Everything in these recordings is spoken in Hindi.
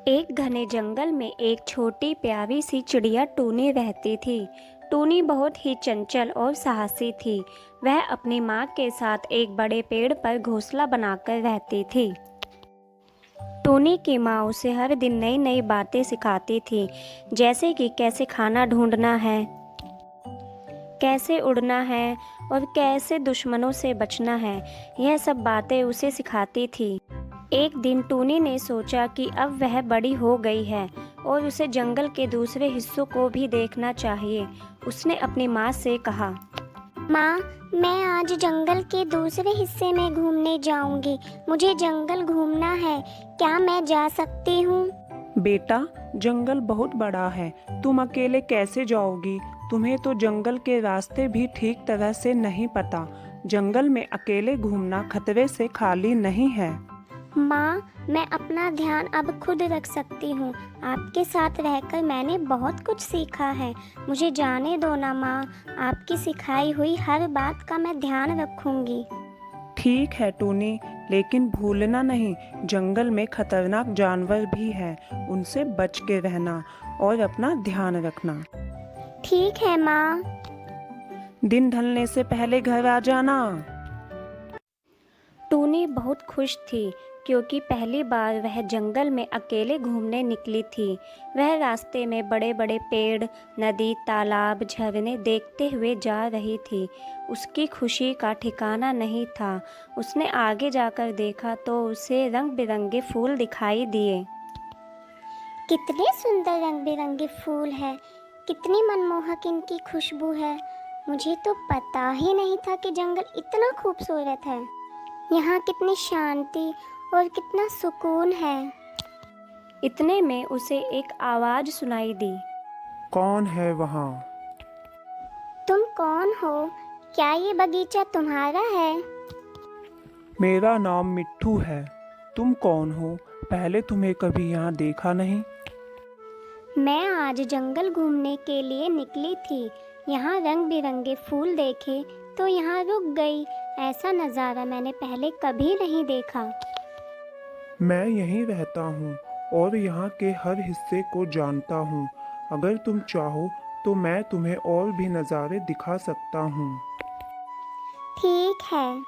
एक घने जंगल में एक छोटी प्यारी सी चिड़िया टूनी रहती थी। टूनी बहुत ही चंचल और साहसी थी। वह अपनी माँ के साथ एक बड़े पेड़ पर घोंसला बनाकर रहती थी। टूनी की माँ उसे हर दिन नई नई बातें सिखाती थी, जैसे कि कैसे खाना ढूंढना है, कैसे उड़ना है और कैसे दुश्मनों से बचना है। यह सब बातें उसे सिखाती थी। एक दिन टूनी ने सोचा कि अब वह बड़ी हो गई है और उसे जंगल के दूसरे हिस्सों को भी देखना चाहिए। उसने अपनी माँ से कहा, माँ, मैं आज जंगल के दूसरे हिस्से में घूमने जाऊंगी। मुझे जंगल घूमना है, क्या मैं जा सकती हूँ? बेटा, जंगल बहुत बड़ा है, तुम अकेले कैसे जाओगी? तुम्हें तो जंगल के रास्ते भी ठीक तरह से नहीं पता। जंगल में अकेले घूमना खतरे से खाली नहीं है। माँ, मैं अपना ध्यान अब खुद रख सकती हूँ। आपके साथ रहकर मैंने बहुत कुछ सीखा है। मुझे जाने दो ना माँ, आपकी सिखाई हुई हर बात का मैं ध्यान रखूंगी। ठीक है टूनी, लेकिन भूलना नहीं, जंगल में खतरनाक जानवर भी हैं, उनसे बच के रहना और अपना ध्यान रखना। ठीक है माँ। दिन ढलने से पहले घर आ जाना। टूनी बहुत खुश थी क्योंकि पहली बार वह जंगल में अकेले घूमने निकली थी। वह रास्ते में बड़े बड़े पेड़, नदी, तालाब, झरने देखते हुए जा रही थी। उसकी खुशी का ठिकाना नहीं था। उसने आगे जाकर देखा तो उसे रंग बिरंगे फूल दिखाई दिए। कितने सुंदर रंग बिरंगे फूल है, कितनी मनमोहक इनकी खुशबू है। मुझे तो पता ही नहीं था कि जंगल इतना खूबसूरत है। यहाँ कितनी शांति और कितना सुकून है। इतने में उसे एक आवाज़ सुनाई दी। कौन है वहाँ? तुम कौन हो? क्या ये बगीचा तुम्हारा है? मेरा नाम मिट्ठू है। तुम कौन हो? पहले तुम्हें कभी यहाँ देखा नहीं। मैं आज जंगल घूमने के लिए निकली थी। यहाँ रंग बिरंगे फूल देखे तो यहाँ रुक गई। ऐसा नज़ारा मैंने पहले कभी नहीं देखा। मैं यहीं रहता हूँ और यहाँ के हर हिस्से को जानता हूँ। अगर तुम चाहो तो मैं तुम्हें और भी नज़ारे दिखा सकता हूँ। ठीक है।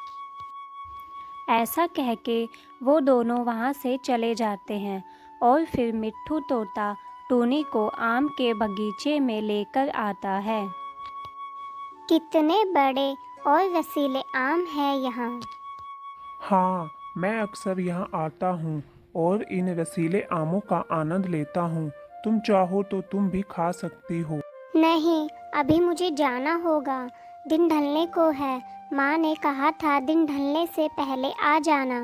ऐसा कह के वो दोनों वहाँ से चले जाते हैं और फिर मिट्ठू तोता टूनी को आम के बगीचे में लेकर आता है। कितने बड़े और रसीले आम हैं यहाँ। हाँ, मैं अक्सर यहाँ आता हूँ और इन रसीले आमों का आनंद लेता हूँ। तुम चाहो तो तुम भी खा सकती हो। नहीं, अभी मुझे जाना होगा। दिन ढलने को है। माँ ने कहा था दिन ढलने से पहले आ जाना।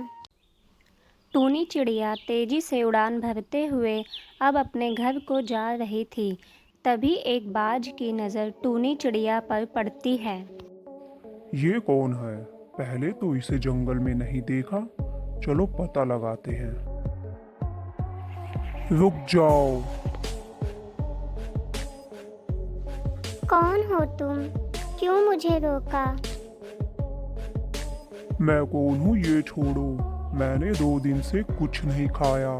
टूनी चिड़िया तेजी से उड़ान भरते हुए अब अपने घर को जा रही थी। तभी एक बाज की नज़र टूनी चिड़िया पर पड़ती है। ये कौन है? पहले तो इसे जंगल में नहीं देखा। चलो पता लगाते हैं। रुक जाओ। कौन हो तुम? क्यों मुझे रोका? मैं कौन हूँ ये छोड़ो। मैंने 2 दिन से कुछ नहीं खाया।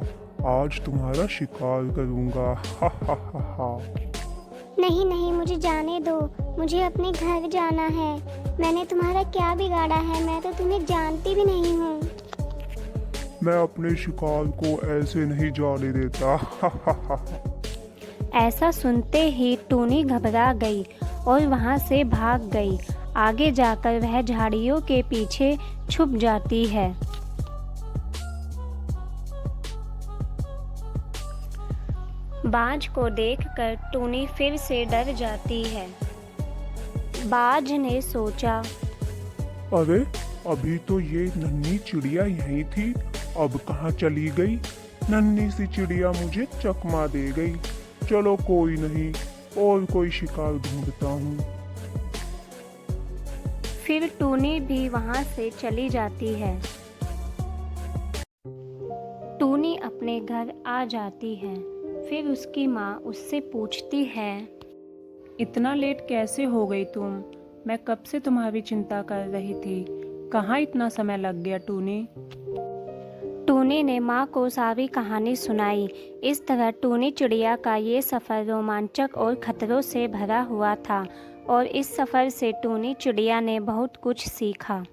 आज तुम्हारा शिकार करूँगा। हा हा हा हा। नहीं नहीं, मुझे जाने दो। मुझे अपने घर जाना है। मैंने तुम्हारा क्या बिगाड़ा है? मैं तो तुम्हें जानती भी नहीं हूँ। मैं अपने शिकार को ऐसे नहीं जाने देता। हा हा हा। ऐसा सुनते ही टूनी घबरा गई और वहाँ से भाग गई। आगे जाकर वह झाड़ियों के पीछे छुप जाती है। बाज को देखकर टूनी फिर से डर जाती है। बाज ने सोचा, अरे, अभी तो ये नन्ही चिड़िया यहीं थी, अब कहाँ चली गई? नन्ही सी चिड़िया मुझे चकमा दे गई। चलो कोई नहीं, और कोई शिकार ढूंढता हूँ। फिर टूनी भी वहाँ से चली जाती है। टूनी अपने घर आ जाती है। फिर उसकी माँ उससे पूछती है, इतना लेट कैसे हो गई तुम? मैं कब से तुम्हारी चिंता कर रही थी। कहाँ इतना समय लग गया टूनी? टूनी टूनी ने माँ को सारी कहानी सुनाई। इस तरह टूनी चिड़िया का ये सफ़र रोमांचक और खतरों से भरा हुआ था और इस सफ़र से टूनी चिड़िया ने बहुत कुछ सीखा।